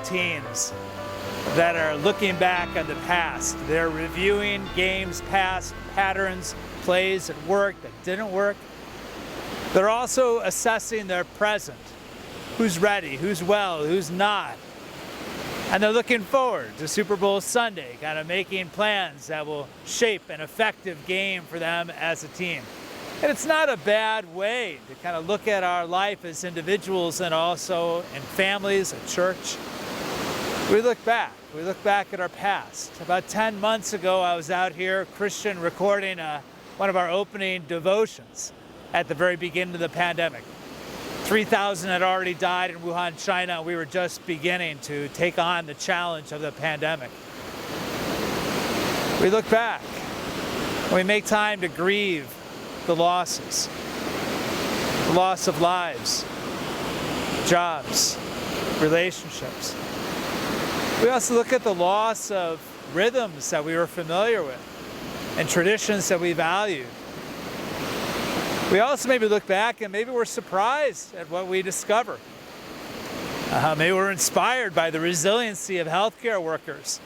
teams that are looking back on the past. They're reviewing games past, patterns, plays that worked, that didn't work. They're also assessing their present. Who's ready, who's well, who's not. And they're looking forward to Super Bowl Sunday, kind of making plans that will shape an effective game for them as a team. And it's not a bad way to kind of look at our life as individuals and also in families, at church. We look back at our past. About 10 months ago, I was out here, Christian, recording one of our opening devotions at the very beginning of the pandemic. 3,000 had already died in Wuhan, China, and we were just beginning to take on the challenge of the pandemic. We look back, and we make time to grieve the losses, the loss of lives, jobs, relationships. We also look at the loss of rhythms that we were familiar with and traditions that we valued. We also maybe look back and maybe we're surprised at what we discover. Maybe we're inspired by the resiliency of healthcare workers.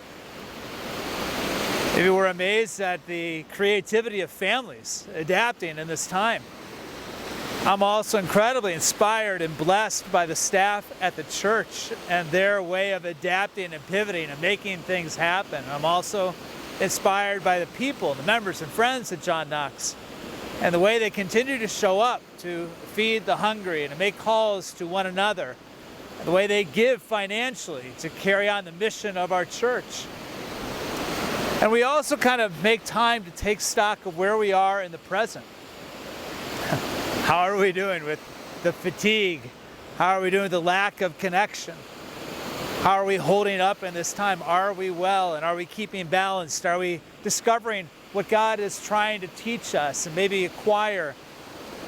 Maybe we're amazed at the creativity of families adapting in this time. I'm also incredibly inspired and blessed by the staff at the church and their way of adapting and pivoting and making things happen. I'm also inspired by the people, the members and friends at John Knox, and the way they continue to show up to feed the hungry and to make calls to one another, and the way they give financially to carry on the mission of our church. And we also kind of make time to take stock of where we are in the present. How are we doing with the fatigue? How are we doing with the lack of connection? How are we holding up in this time? Are we well and are we keeping balanced? Are we discovering what God is trying to teach us and maybe acquire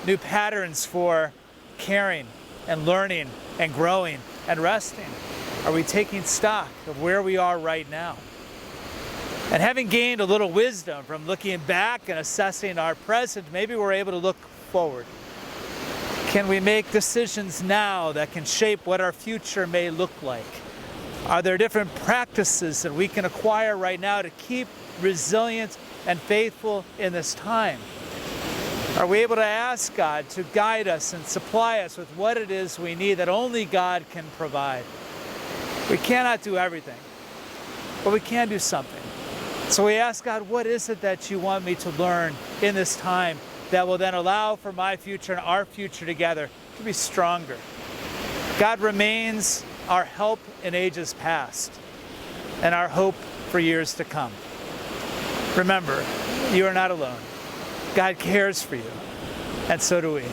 new patterns for caring and learning and growing and resting? Are we taking stock of where we are right now? And having gained a little wisdom from looking back and assessing our present, maybe we're able to look forward. Can we make decisions now that can shape what our future may look like? Are there different practices that we can acquire right now to keep resilient and faithful in this time? Are we able to ask God to guide us and supply us with what it is we need that only God can provide? We cannot do everything, but we can do something. So we ask God, what is it that you want me to learn in this time that will then allow for my future and our future together to be stronger? God remains our help in ages past and our hope for years to come. Remember, you are not alone. God cares for you, and so do we.